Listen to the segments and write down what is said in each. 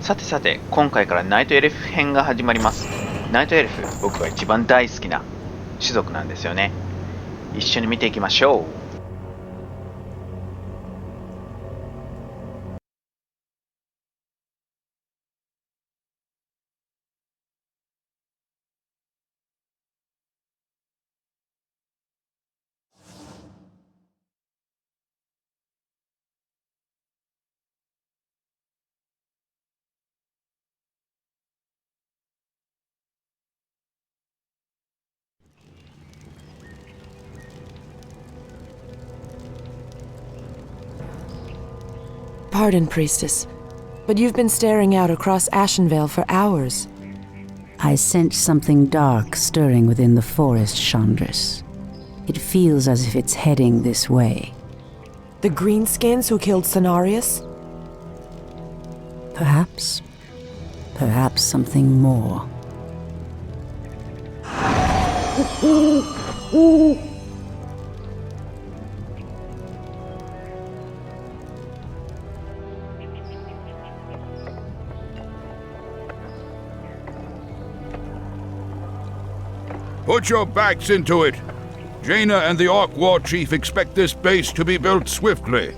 さてさて、今回からナイトエルフ編が始まります。ナイトエルフ、僕が一番大好きな種族なんですよね。一緒に見ていきましょう。Pardon, Priestess, but you've been staring out across Ashenvale for hours. I sense something dark stirring within the forest, Chandris. It feels as if it's heading this way. The greenskins who killed Cenarius? Perhaps something more. Put your backs into it. Jaina and the Orc War Chief expect this base to be built swiftly.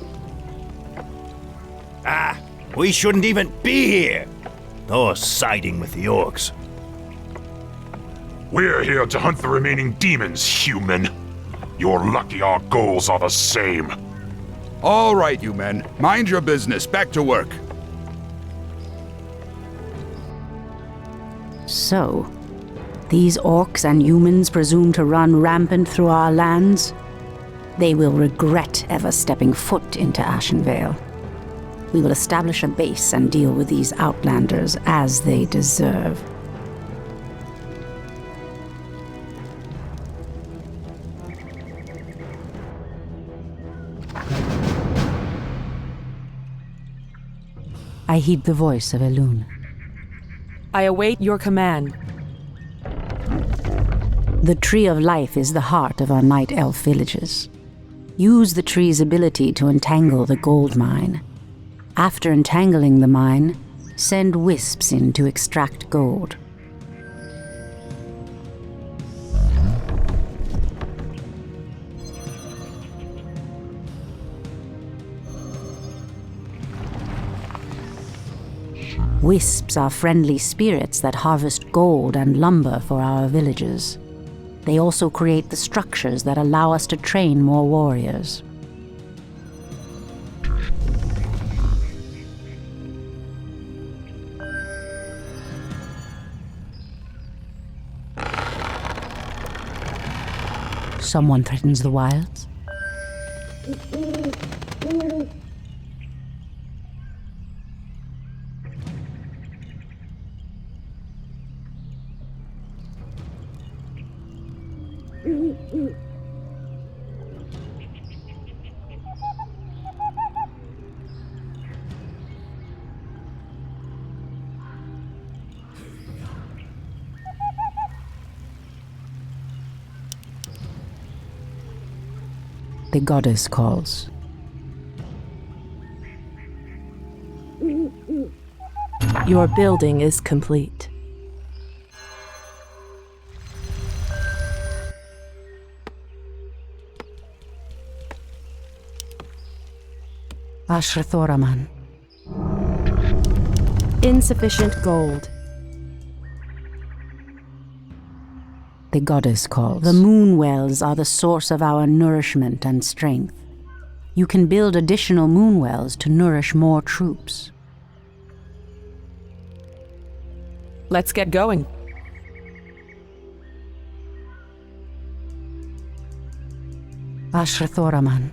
We shouldn't even be here. Or siding with the Orcs. We're here to hunt the remaining demons, human. You're lucky our goals are the same. All right, you men. Mind your business. Back to work. So, these orcs and humans presume to run rampant through our lands? They will regret ever stepping foot into Ashenvale. We will establish a base and deal with these outlanders as they deserve. I heed the voice of Elune. I await your command. The Tree of Life is the heart of our Night Elf villages. Use the tree's ability to entangle the gold mine. After entangling the mine, send wisps in to extract gold. Wisps are friendly spirits that harvest gold and lumber for our villages. They also create the structures that allow us to train more warriors. Someone threatens the wilds? The goddess calls. Your building is complete. Ashrathoraman. Insufficient gold. The goddess calls. The moon wells are the source of our nourishment and strength. You can build additional moon wells to nourish more troops. Let's get going. Ashrathoraman.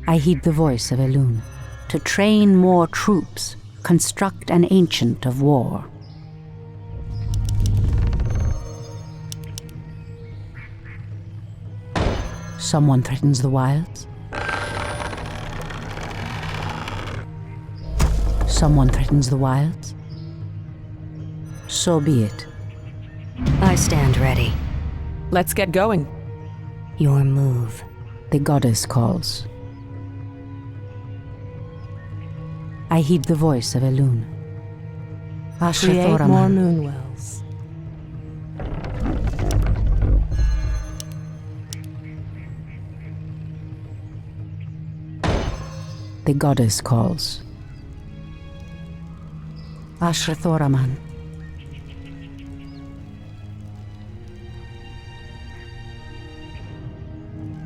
I heed the voice of Elune. To train more troops, construct an ancient of war. Someone threatens the wilds? Someone threatens the wilds? So be it. I stand ready. Let's get going. Your move. The goddess calls. I heed the voice of Elune. Create more Ashrathoraman. moonwells. The goddess calls. Ashrathoraman.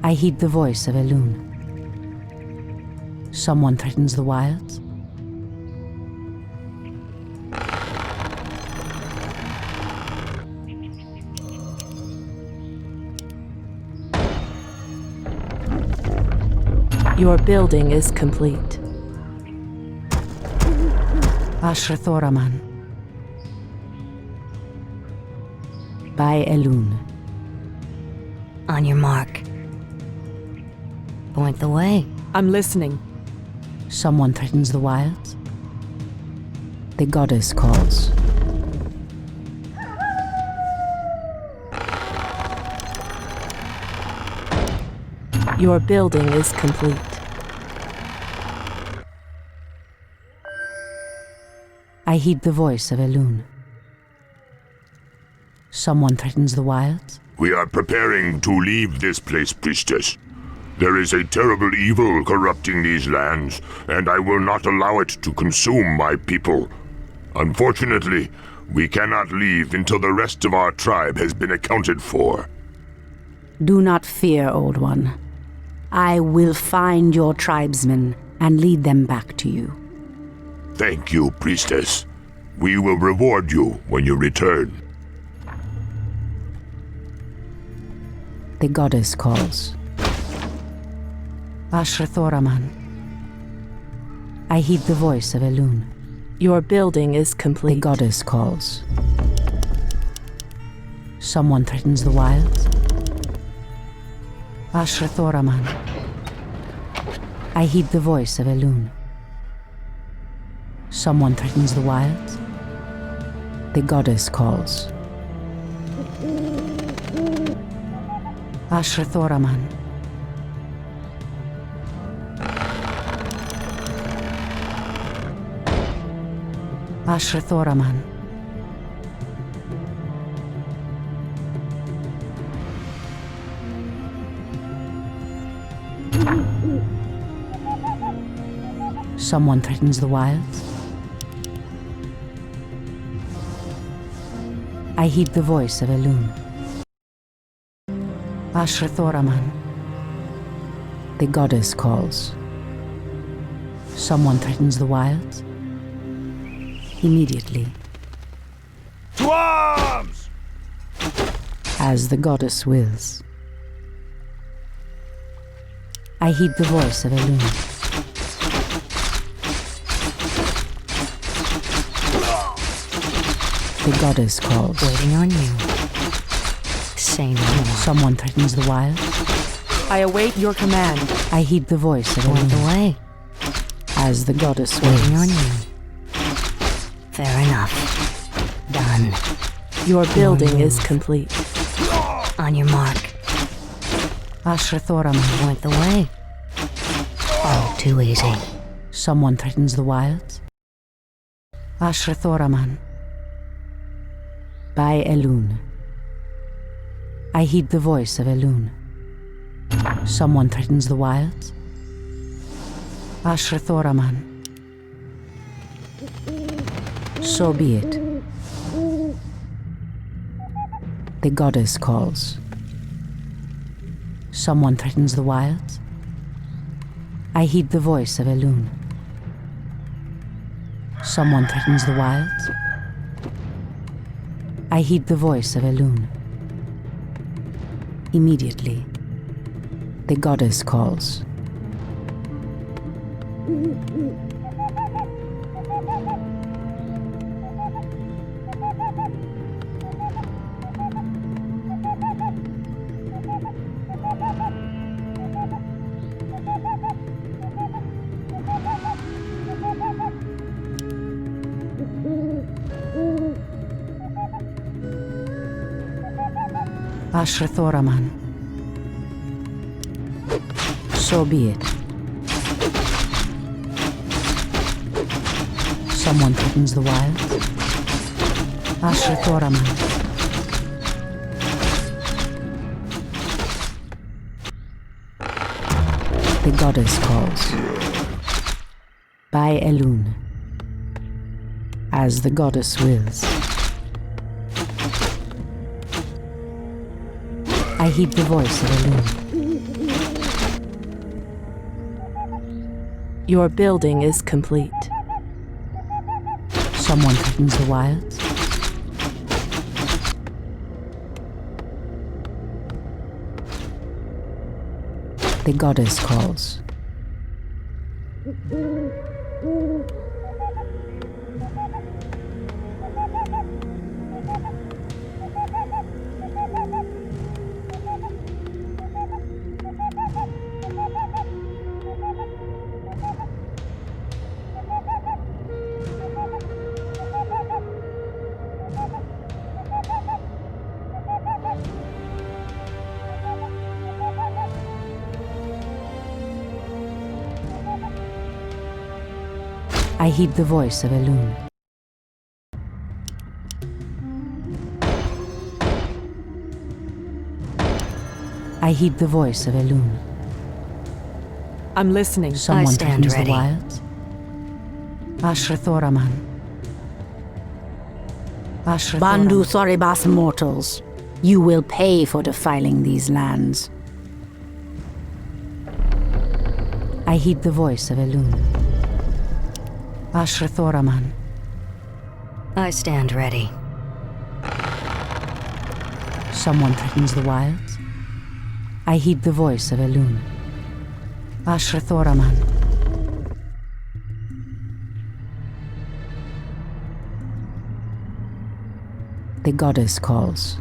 I heed the voice of Elune. Someone threatens the wilds? Your building is complete. Ashrathoraman. By Elune. On your mark. Point the way. I'm listening. Someone threatens the wilds? The goddess calls. Your building is complete. I heed the voice of Elune. Someone threatens the wilds? We are preparing to leave this place, priestess. There is a terrible evil corrupting these lands, and I will not allow it to consume my people. Unfortunately, we cannot leave until the rest of our tribe has been accounted for. Do not fear, Old One. I will find your tribesmen and lead them back to you. Thank you, priestess. We will reward you when you return. The goddess calls. Ashrathoraman. I heed the voice of Elune. Your building is The complete. goddess calls. Someone threatens the wilds? Ashrathoraman. I heed the voice of Elune. Someone threatens the wilds? The goddess calls. Ashrathoraman. Ashrathoraman. Someone threatens the wilds? I heed the voice of Elune. Ashrathoraman. The goddess calls. Someone threatens the wilds? Immediately. To arms! As the goddess wills. I heed the voice of Elune. The goddess calls. Waiting on you. Say no more. Someone threatens the wild? I await your command. I heed the voice of Point the Elune. way. As the goddess Waiting on wills. you. Fair enough. Done. Your building is complete. On your mark. Ashrathoraman. Point the way. Oh, too easy. Someone threatens the wilds? Ashrathoraman. By Elune. I heed the voice of Elune. Someone threatens the wilds? Ashrathoraman. So be it. The goddess calls. Someone threatens the wilds? I heed the voice of Elune. Someone threatens the wilds? I heed the voice of Elune. Immediately, the goddess calls. Ashrathoraman. So be it. Someone threatens the wilds. Ashrathoraman. The goddess calls. By Elune. As the goddess wills. I heed the voice of Elune. Your building is complete. Someone threatens the wilds. The goddess calls. I heed the voice of Elune. I heed the voice of Elune. I'm listening. Someone stand threatens ready. the wilds. Ashrathoraman. Bandu Thoribas mortals, you will pay for defiling these lands. I heed the voice of Elune. Ashrathoraman. I stand ready. Someone threatens the wilds. I heed the voice of Elune. Ashrathoraman. The goddess calls.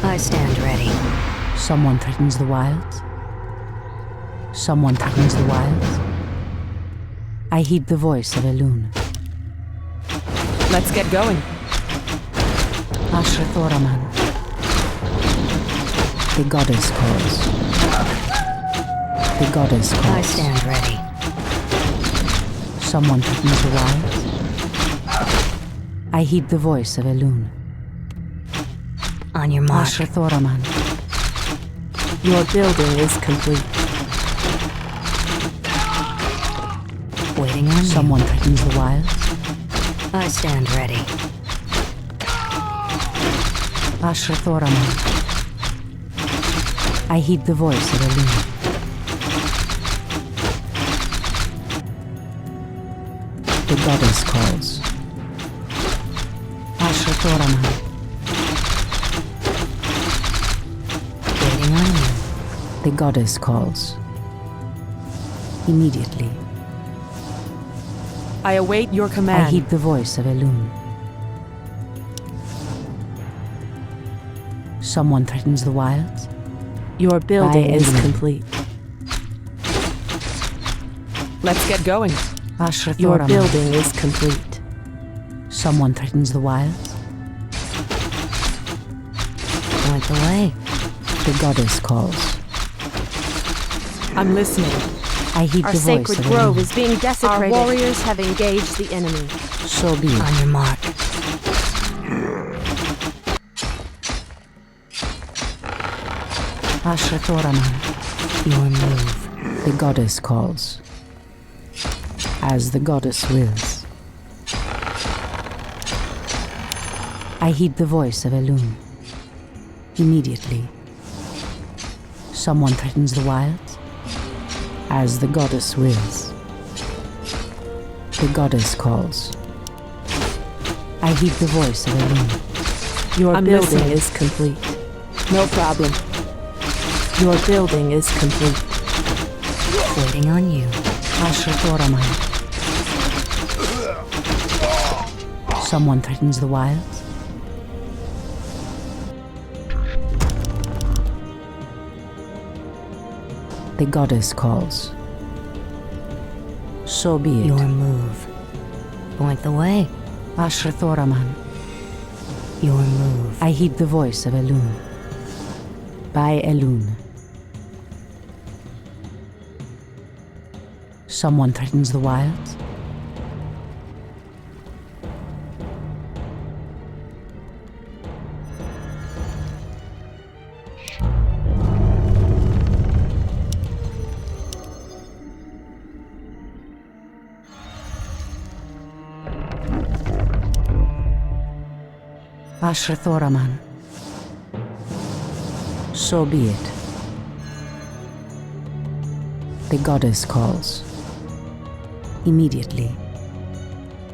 I stand ready. Someone threatens the wilds. Someone threatens the wilds. I heed the voice of Elune. Let's get going. Ashrathoraman. The goddess calls. The goddess calls. I stand ready. Someone threatens the wilds. I heed the voice of Elune. On your mark. Ashrathoraman. Your building is complete. Waiting on Someone threatens the wilds. you. I stand ready. Ashrathoraman. I heed the voice of Elune. The goddess calls. Ashrathoraman. Waiting on you. The goddess calls. Immediately. I await your I command. heed the voice of Elune. Someone threatens the wilds. Your building By is Elune. complete. Let's get going. Ashrathoraman. Your building is complete. Someone threatens the wilds. Point the way. The goddess calls. I'm listening. I heed Our the voice sacred of grove Elune. is being desecrated. Our warriors have engaged the enemy. So be it. On your mark. Ashrathoraman. Your move. The goddess calls. As the goddess wills. I heed the voice of Elune. Immediately. Someone threatens the wilds. As the goddess wills. The goddess calls. I heed the voice of Elune. Your I'm building listening. is complete. No problem. Your building is complete. Waiting on you. Ashrathoraman. Someone threatens the wilds. The goddess calls. So be it. Your move. Point the way. Ashrathoraman. Your move. I heed the voice of Elune. By Elune. Someone threatens the wilds. Ashrathoraman. So be it. The goddess calls. Immediately,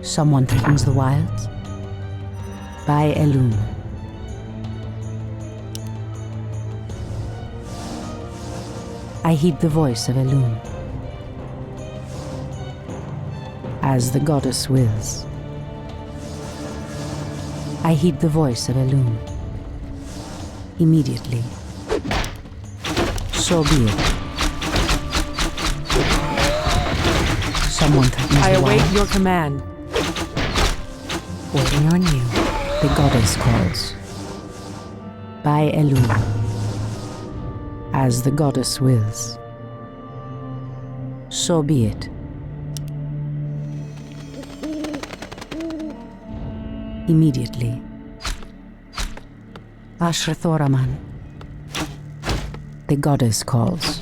someone threatens the wilds. By Elune. I heed the voice of Elune. As the goddess wills. I heed the voice of Elune. Immediately. So be it. Someone threatens I the await wilds. your command. Waiting on you. The goddess calls. By Elune. As the goddess wills. So be it. Immediately. Ashrathoraman. The goddess calls.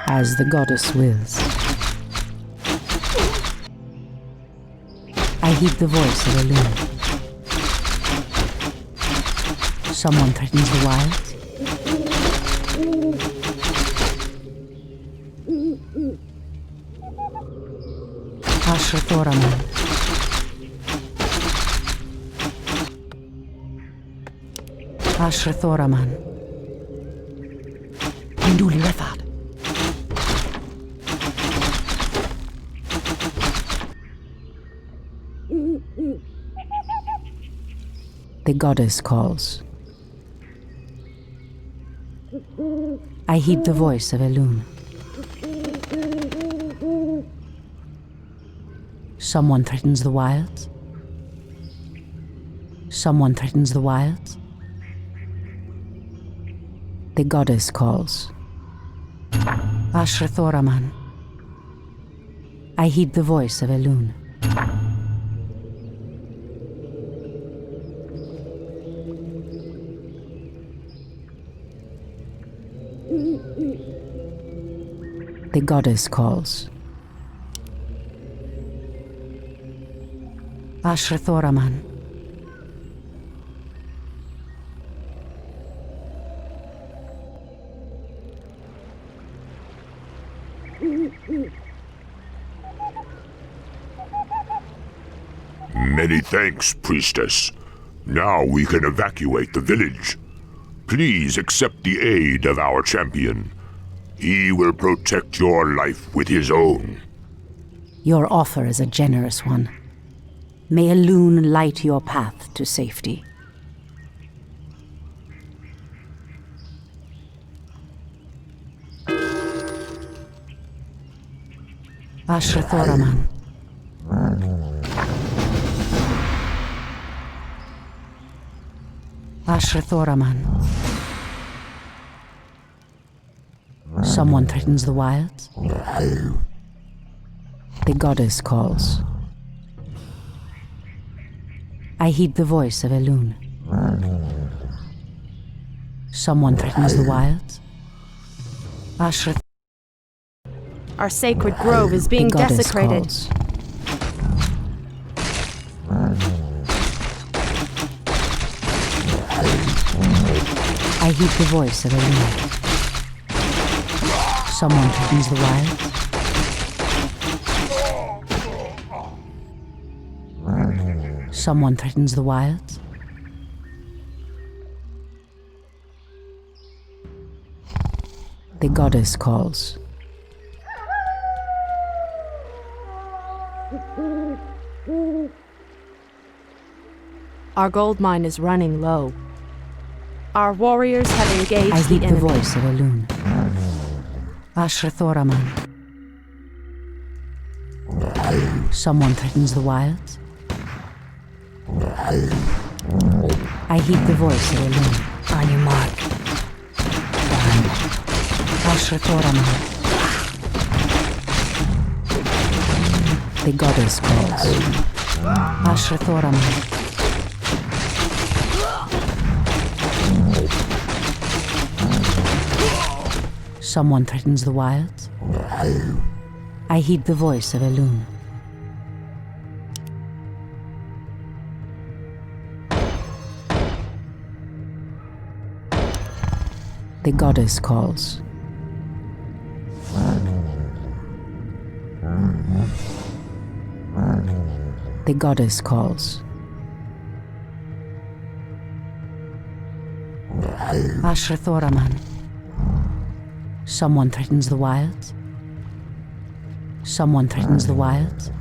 As the goddess wills. I heed the voice of Elune. Someone threatens the wilds. Ashrathoraman. Ashrathoraman. Induli Refad. The goddess calls. I heed the voice of Elune. Someone threatens the wilds. Someone threatens the wilds. The goddess calls. Ashrathoraman. I heed the voice of Elune. The goddess calls. Ashrathoraman. Many thanks, priestess. Now we can evacuate the village. Please accept the aid of our champion. He will protect your life with his own. Your offer is a generous one. May Elune light your path to safety. Ashrathoraman. Ashrathoraman. Someone threatens the wilds. The goddess calls. I heed the voice of Elune. Someone threatens the wilds. Ashrath. Our sacred grove is The being goddess desecrated. calls. I heed the voice of Elune. Someone threatens the wilds. Someone threatens the wilds. The goddess calls. Our gold mine is running low. Our warriors have I engaged heed the the enemy. voice of Elune. Ashrathoraman. Someone threatens the wilds. I heed the voice of Elune. On your mark. Ashrathoraman. The goddess calls. Ashrathoraman. Someone threatens the wilds. I heed the voice of Elune. The goddess calls. The goddess calls. Ashrathoraman. Someone threatens the wilds. Someone threatens the wilds.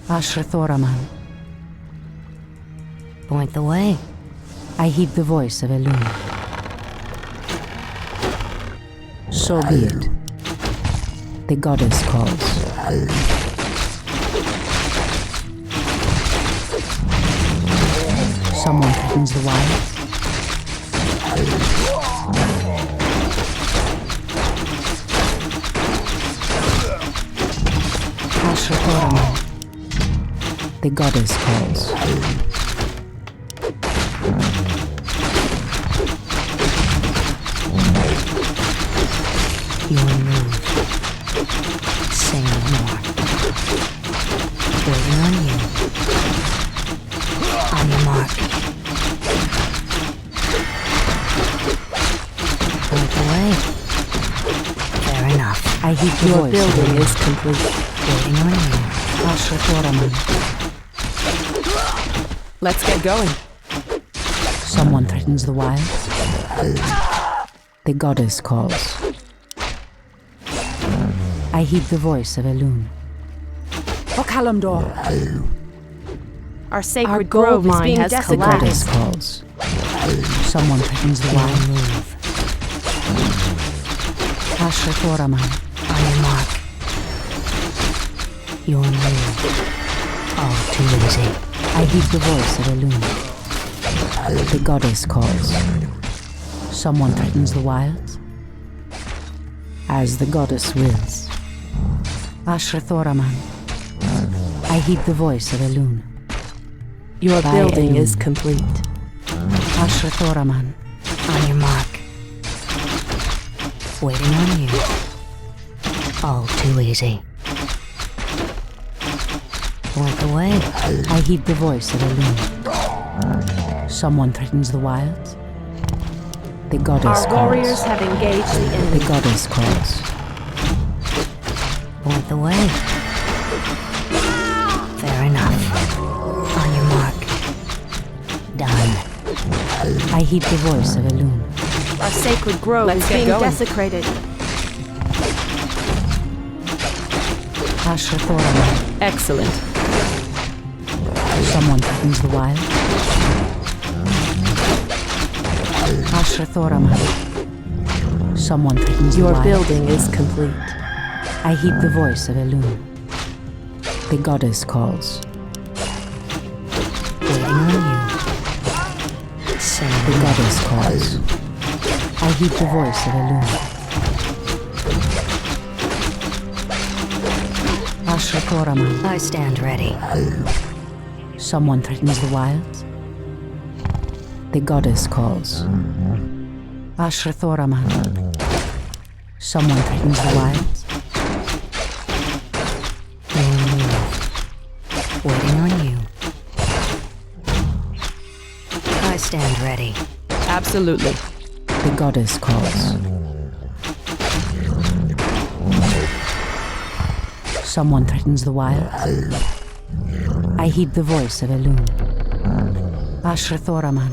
Ashrathoraman. Point the way. I heed the voice of Elune. So be it. The goddess calls. Someone threatens the wild. Ashrathoraman. The goddess calls. Your move. Say no more. Waiting on you. On your mark. Point the way. Fair enough. I heed the Your voice. building is complete. Waiting on you. Ashrathoraman. Let's get going. Someone threatens the wild. The goddess calls. I heed the voice of Elune. Okalamdor. Our Our sacred gold grove is mine being has The desecrated. goddess calls. Someone threatens the Your wild. move. Ashrathoraman. On your mark. Your move. All too easy. I heed the voice of Elune. The goddess calls. Someone threatens the wilds. As the goddess wills. Ashrathoraman. I heed the voice of Elune. Your By building Elune. is complete. Ashrathoraman. On your mark. Waiting on you. All too easy. Point the way. I heed the voice of Elune. Someone threatens the wilds. The goddess Our warriors calls. have engaged the The enemy. goddess calls. Point the way. Fair enough. On your mark. Done. I heed the voice of Elune. Our sacred grove Let's is get being going. desecrated. Ashrathoraman. Excellent. Someone threatens the wild. Ashrathoraman. Someone threatens the Your wild. building is complete. I heed the voice of Elune. The goddess calls. Waiting on you. Say The goddess calls. I heed the voice of Elune. Ashrathoraman. I stand ready. Someone threatens the wilds. The goddess calls. Ashrathoraman. Someone threatens the wilds. Your move. Waiting on you. I stand ready. Absolutely. The goddess calls. Someone threatens the wilds. I heed the voice of Elune. Ashrathoraman.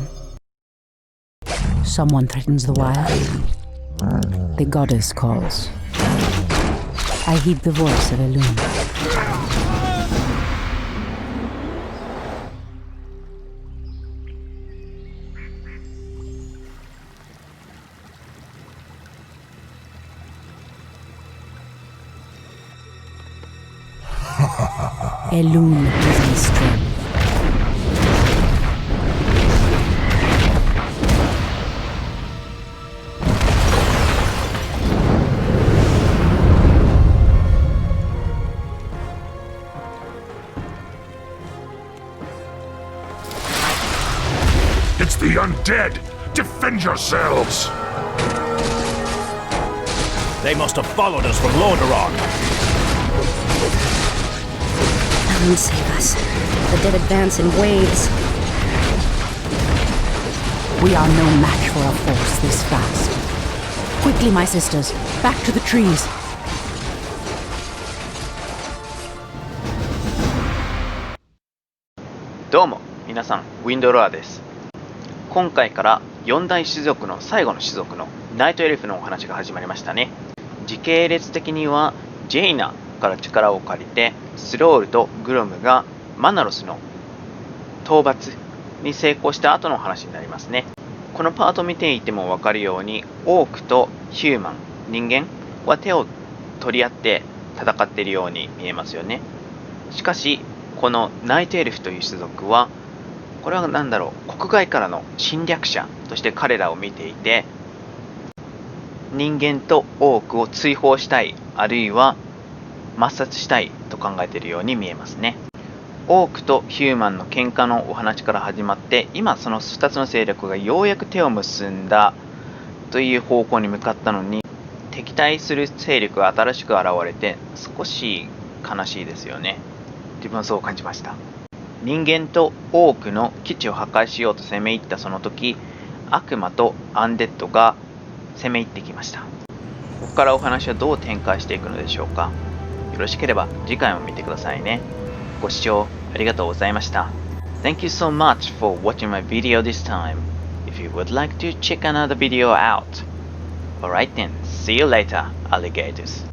Someone threatens the wilds. The goddess calls. I heed the voice of Elune. Elune gives me strength. It's the undead! Defend yourselves! They must have followed us from Lordaeron. Come save us. The dead advance in waves. We are no match for a force this fast. Quickly, my sisters, back to the trees. どうも皆さん、ウィンドロアです。今回から4大種族の最後の種族のナイトエルフのお話が始まりましたね。時系列的にはジェイナから力を借りてスロールとグロムがマナロスの討伐に成功した後の話になりますね。このパートを見ていても分かるようにオークとヒューマン、人間は手を取り合って戦っているように見えますよね。しかしこのナイトエルフという種族はこれは何だろう、国外からの侵略者として彼らを見ていて、人間とオークを追放したい、あるいは抹殺したいと考えているように見えますね。オークとヒューマンの喧嘩のお話から始まって、今その2つの勢力がようやく手を結んだという方向に向かったのに、敵対する勢力が新しく現れて少し悲しいですよね。自分はそう感じました。人間とオークの基地を破壊しようと攻め入ったその時、悪魔とアンデッドが攻め入ってきました。ここからお話はどう展開していくのでしょうか。よろしければ次回も見てくださいね。ご視聴ありがとうございました。Thank you so much for watching my video this time. If you would like to check another video out. Alright then, see you later, alligators.